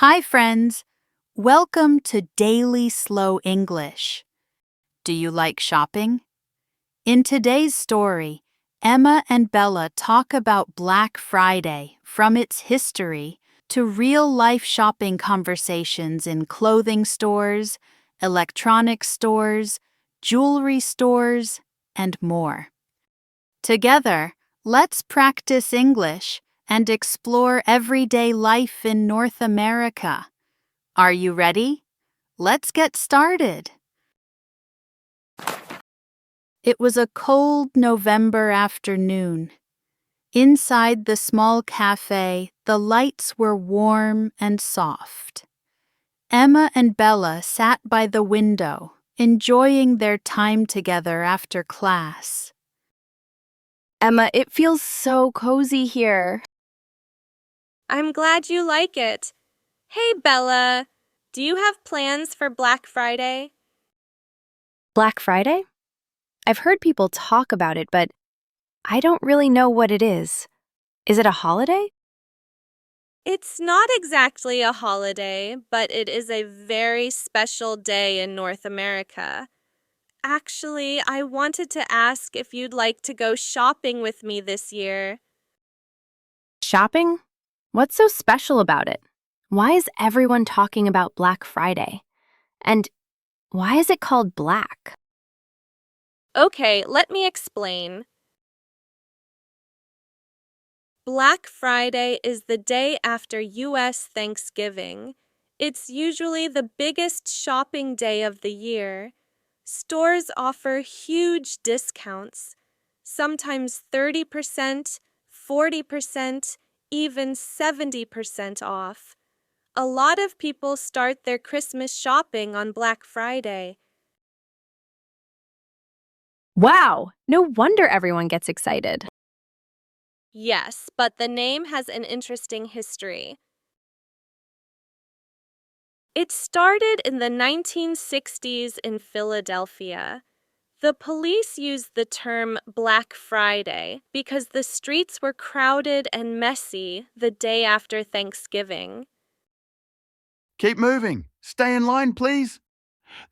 Hi, friends. Welcome to Daily Slow English. Do you like shopping? In today's story, Emma and Bella talk about Black Friday, from its history to real-life shopping conversations in clothing stores, electronics stores, jewelry stores, and more. Together, let's practice English and explore everyday life in North America. Are you ready? Let's get started. It was a cold November afternoon. Inside the small cafe, the lights were warm and soft. Emma and Bella sat by the window, enjoying their time together after class. Emma, it feels so cozy here. I'm glad you like it. Hey, Bella, do you have plans for Black Friday? Black Friday? I've heard people talk about it, but I don't really know what it is. Is it a holiday? It's not exactly a holiday, but it is a very special day in North America. Actually, I wanted to ask if you'd like to go shopping with me this year. Shopping? What's so special about it? Why is everyone talking about Black Friday? And why is it called black? Okay, let me explain. Black Friday is the day after U.S. Thanksgiving. It's usually the biggest shopping day of the year. Stores offer huge discounts, sometimes 30%, 40%, even 70% off. A lot of people start their Christmas shopping on Black Friday. Wow, no wonder everyone gets excited. Yes, but the name has an interesting history. It started in the 1960s in Philadelphia. The police used the term Black Friday because the streets were crowded and messy the day after Thanksgiving. Keep moving. Stay in line, please.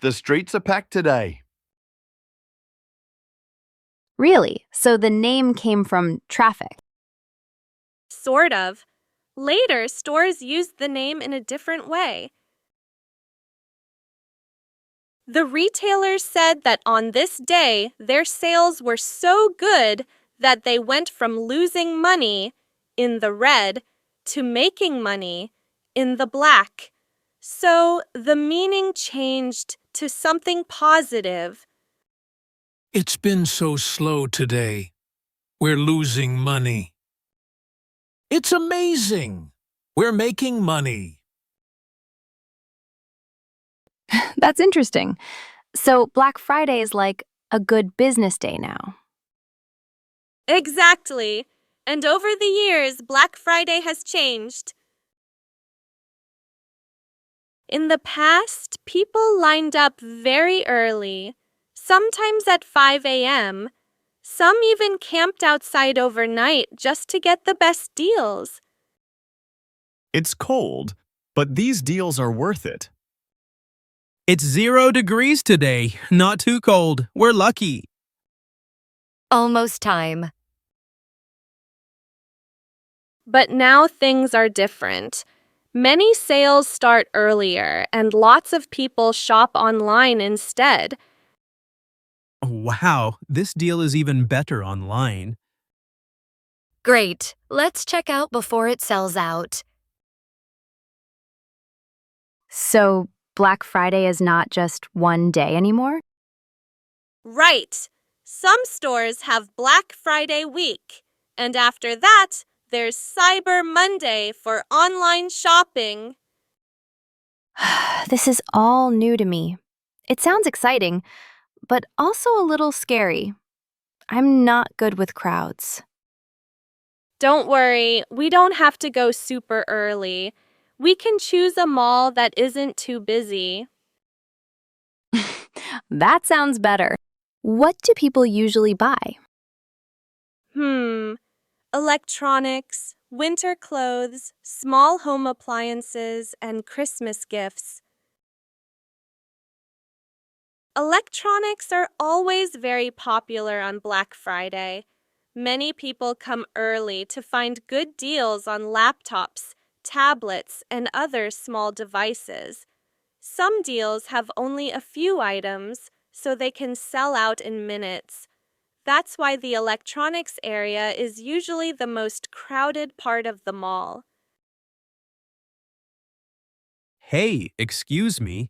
The streets are packed today. Really? So the name came from traffic. Sort of. Later, stores used the name in a different way. The retailers said that on this day, their sales were so good that they went from losing money in the red to making money in the black. So the meaning changed to something positive. It's been so slow today. We're losing money. It's amazing. We're making money. That's interesting. So Black Friday is like a good business day now. Exactly. And over the years, Black Friday has changed. In the past, people lined up very early, sometimes at 5 a.m. Some even camped outside overnight just to get the best deals. It's cold, but these deals are worth it. It's 0 degrees today. Not too cold. We're lucky. Almost time. But now things are different. Many sales start earlier, and lots of people shop online instead. Wow, this deal is even better online. Great. Let's check out before it sells out. So Black Friday is not just one day anymore? Right. Some stores have Black Friday week, and after that, there's Cyber Monday for online shopping. This is all new to me. It sounds exciting, but also a little scary. I'm not good with crowds. Don't worry, we don't have to go super early. We can choose a mall that isn't too busy. That sounds better. What do people usually buy? Electronics, winter clothes, small home appliances, and Christmas gifts. Electronics are always very popular on Black Friday. Many people come early to find good deals on laptops, tablets, and other small devices. Some deals have only a few items, so they can sell out in minutes. That's why the electronics area is usually the most crowded part of the mall. Hey, excuse me.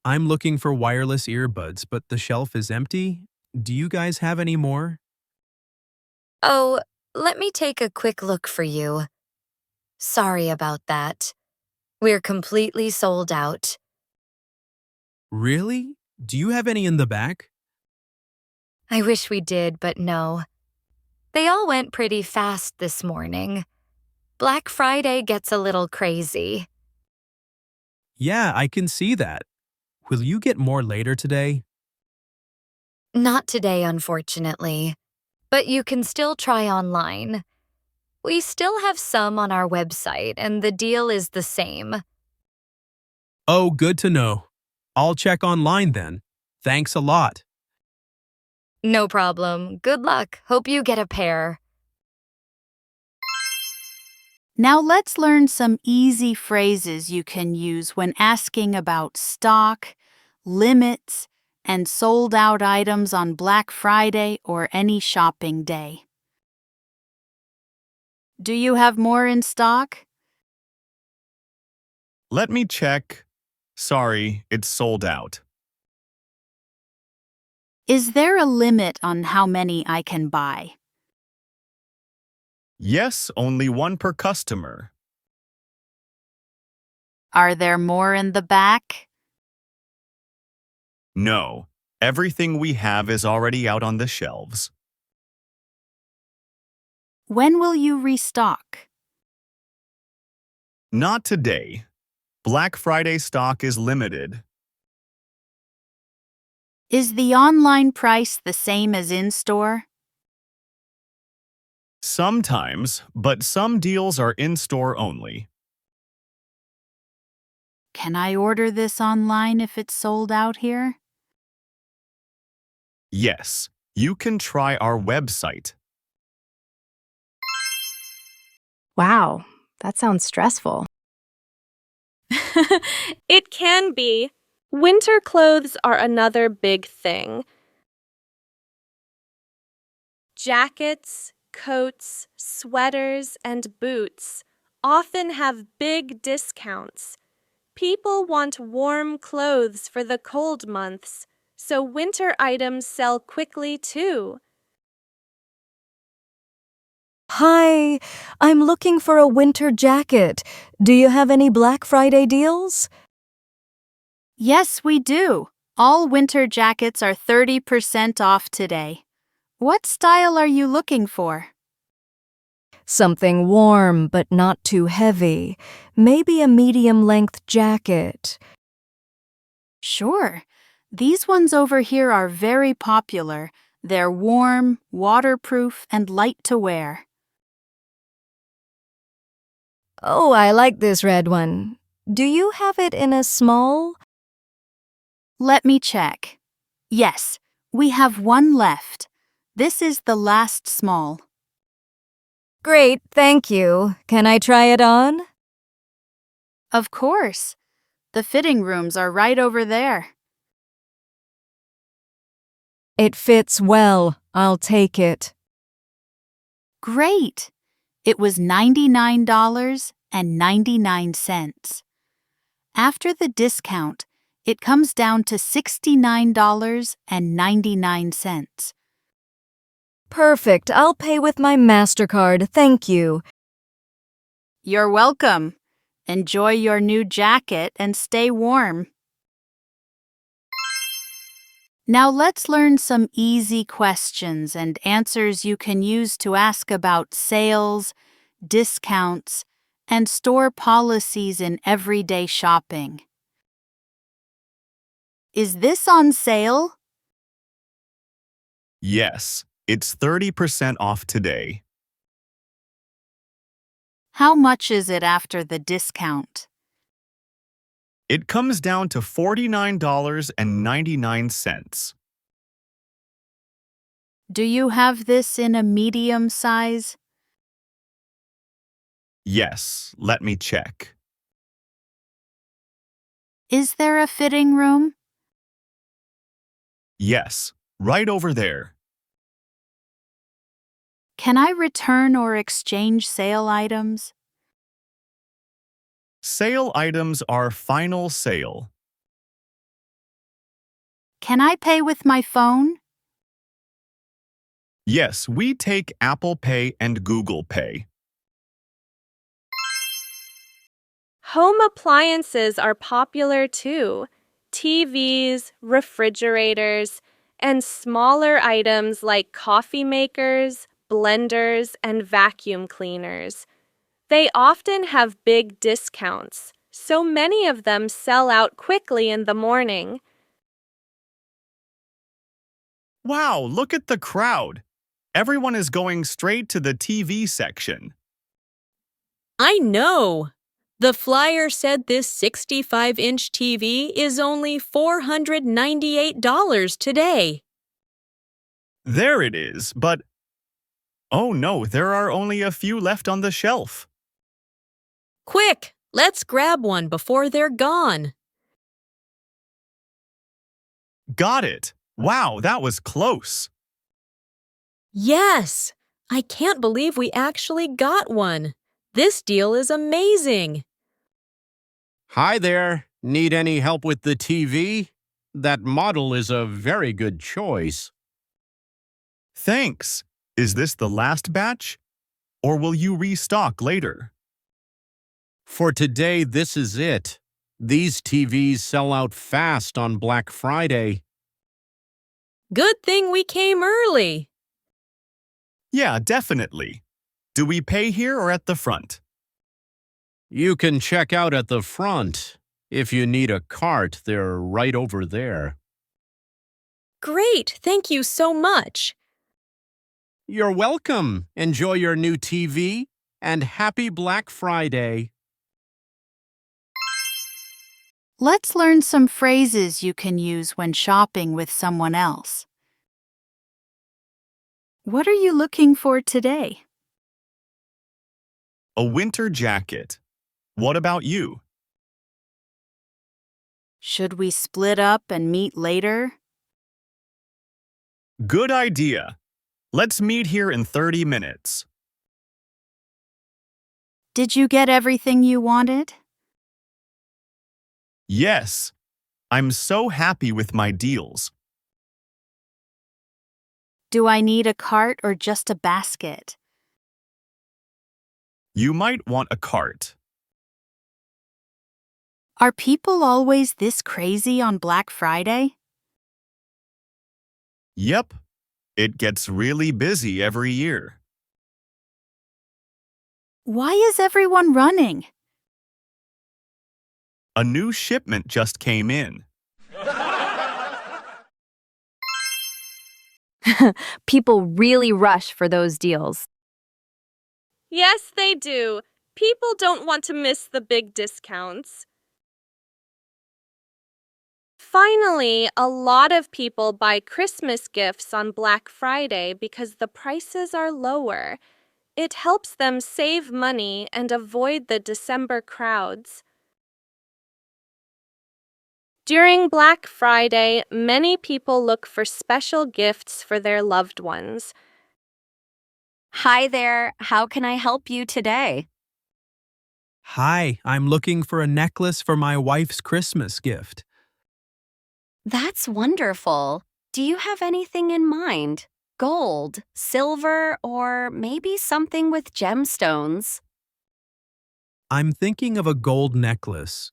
I'm looking for wireless earbuds, but the shelf is empty. Do you guys have any more? Oh, let me take a quick look for you. Sorry about that. We're completely sold out. Really? Do you have any in the back? I wish we did, but no. They all went pretty fast this morning. Black Friday gets a little crazy. Yeah, I can see that. Will you get more later today? Not today, unfortunately. But you can still try online. We still have some on our website, and the deal is the same. Oh, good to know. I'll check online then. Thanks a lot. No problem. Good luck. Hope you get a pair. Now let's learn some easy phrases you can use when asking about stock, limits, and sold out items on Black Friday or any shopping day. Do you have more in stock? Let me check. Sorry, it's sold out. Is there a limit on how many I can buy? Yes, only one per customer. Are there more in the back? No, everything we have is already out on the shelves. When will you restock? Not today. Black Friday stock is limited. Is the online price the same as in-store? Sometimes, but some deals are in-store only. Can I order this online if it's sold out here? Yes, you can try our website. Wow, that sounds stressful. It can be. Winter clothes are another big thing. Jackets, coats, sweaters, and boots often have big discounts. People want warm clothes for the cold months, so winter items sell quickly too. Hi, I'm looking for a winter jacket. Do you have any Black Friday deals? Yes, we do. All winter jackets are 30% off today. What style are you looking for? Something warm but not too heavy. Maybe a medium-length jacket. Sure. These ones over here are very popular. They're warm, waterproof, and light to wear. Oh, I like this red one. Do you have it in a small? Let me check. Yes, we have one left. This is the last small. Great, thank you. Can I try it on? Of course. The fitting rooms are right over there. It fits well. I'll take it. Great! It was $99.99. After the discount, it comes down to $69.99. Perfect. I'll pay with my MasterCard. Thank you. You're welcome. Enjoy your new jacket and stay warm. Now let's learn some easy questions and answers you can use to ask about sales, discounts, and store policies in everyday shopping. Is this on sale? Yes, it's 30% off today. How much is it after the discount? It comes down to $49.99. Do you have this in a medium size? Yes, let me check. Is there a fitting room? Yes, right over there. Can I return or exchange sale items? Sale items are final sale. Can I pay with my phone? Yes, we take Apple Pay and Google Pay. Home appliances are popular too. TVs, refrigerators, and smaller items like coffee makers, blenders, and vacuum cleaners. They often have big discounts, so many of them sell out quickly in the morning. Wow, look at the crowd. Everyone is going straight to the TV section. I know. The flyer said this 65-inch TV is only $498 today. There it is, but oh no, there are only a few left on the shelf. Quick, let's grab one before they're gone. Got it. Wow, that was close. Yes! I can't believe we actually got one. This deal is amazing. Hi there. Need any help with the TV? That model is a very good choice. Thanks. Is this the last batch? Or will you restock later? For today, this is it. These TVs sell out fast on Black Friday. Good thing we came early. Yeah, definitely. Do we pay here or at the front? You can check out at the front. If you need a cart, they're right over there. Great, thank you so much. You're welcome. Enjoy your new TV, and happy Black Friday. Let's learn some phrases you can use when shopping with someone else. What are you looking for today? A winter jacket. What about you? Should we split up and meet later? Good idea. Let's meet here in 30 minutes. Did you get everything you wanted? Yes. I'm so happy with my deals. Do I need a cart or just a basket? You might want a cart. Are people always this crazy on Black Friday? Yep. It gets really busy every year. Why is everyone running? A new shipment just came in. People really rush for those deals. Yes, they do. People don't want to miss the big discounts. Finally, a lot of people buy Christmas gifts on Black Friday because the prices are lower. It helps them save money and avoid the December crowds. During Black Friday, many people look for special gifts for their loved ones. Hi there, how can I help you today? Hi, I'm looking for a necklace for my wife's Christmas gift. That's wonderful. Do you have anything in mind? Gold, silver, or maybe something with gemstones? I'm thinking of a gold necklace.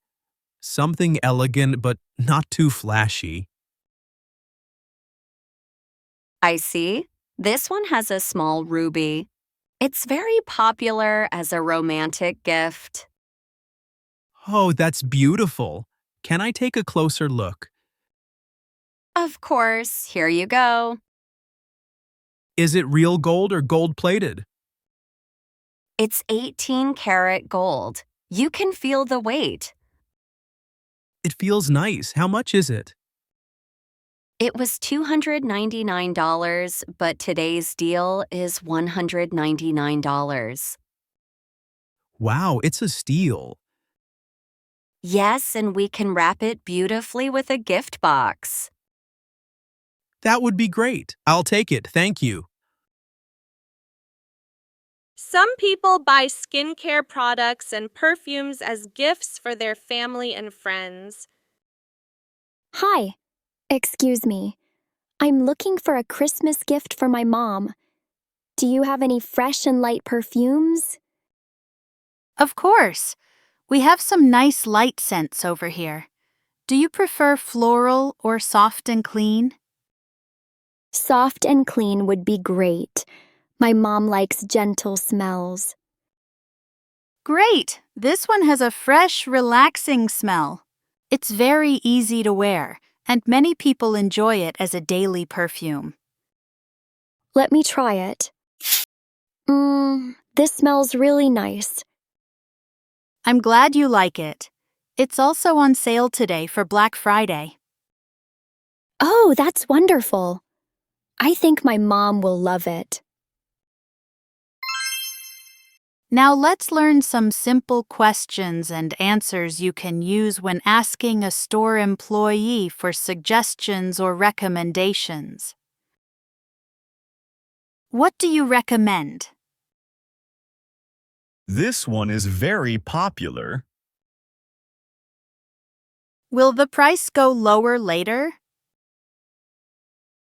Something elegant but not too flashy. I see. This one has a small ruby. It's very popular as a romantic gift. Oh, that's beautiful. Can I take a closer look? Of course, here you go. Is it real gold or gold-plated? It's 18-karat gold. You can feel the weight. It feels nice. How much is it? It was $299, but today's deal is $199. Wow, it's a steal. Yes, and we can wrap it beautifully with a gift box. That would be great. I'll take it. Thank you. Some people buy skincare products and perfumes as gifts for their family and friends. Hi. Excuse me. I'm looking for a Christmas gift for my mom. Do you have any fresh and light perfumes? Of course. We have some nice light scents over here. Do you prefer floral or soft and clean? Soft and clean would be great. My mom likes gentle smells. Great! This one has a fresh, relaxing smell. It's very easy to wear, and many people enjoy it as a daily perfume. Let me try it. This smells really nice. I'm glad you like it. It's also on sale today for Black Friday. Oh, that's wonderful. I think my mom will love it. Now let's learn some simple questions and answers you can use when asking a store employee for suggestions or recommendations. What do you recommend? This one is very popular. Will the price go lower later?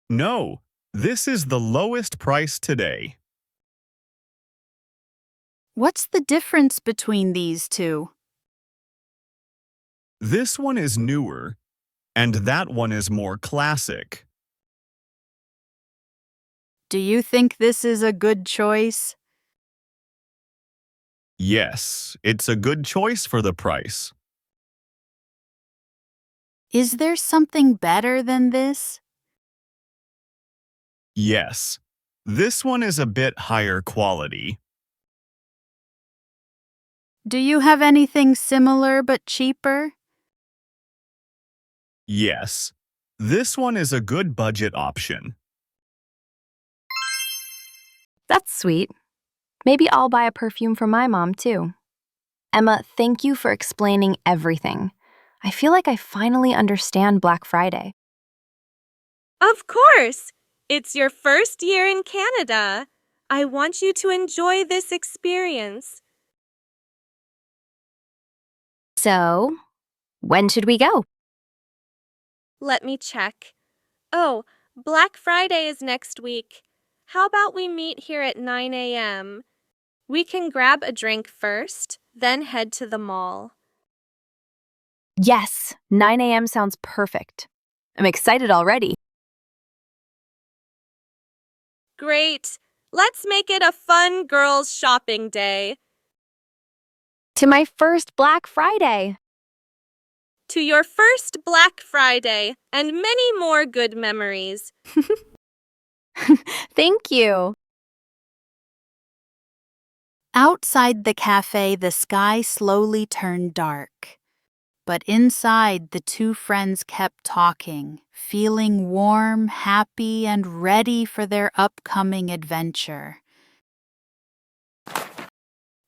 No, this is the lowest price today. What's the difference between these two? This one is newer, and that one is more classic. Do you think this is a good choice? Yes, it's a good choice for the price. Is there something better than this? Yes, this one is a bit higher quality. Do you have anything similar but cheaper? Yes, this one is a good budget option. That's sweet. Maybe I'll buy a perfume for my mom, too. Emma, thank you for explaining everything. I feel like I finally understand Black Friday. Of course! It's your first year in Canada. I want you to enjoy this experience. So, when should we go? Let me check. Oh, Black Friday is next week. How about we meet here at 9 a.m.? We can grab a drink first, then head to the mall. Yes, 9 a.m. sounds perfect. I'm excited already. Great! Let's make it a fun girls' shopping day. To my first Black Friday. To your first Black Friday and many more good memories. Thank you. Outside the cafe, the sky slowly turned dark. But inside, the two friends kept talking, feeling warm, happy, and ready for their upcoming adventure.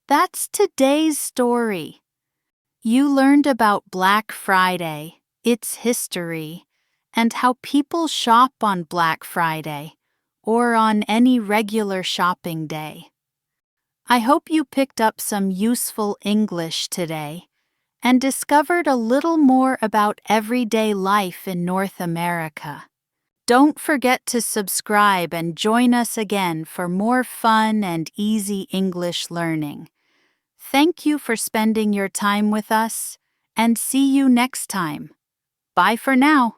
That's today's story. You learned about Black Friday, its history, and how people shop on Black Friday or on any regular shopping day. I hope you picked up some useful English today and discovered a little more about everyday life in North America. Don't forget to subscribe and join us again for more fun and easy English learning. Thank you for spending your time with us, and see you next time. Bye for now.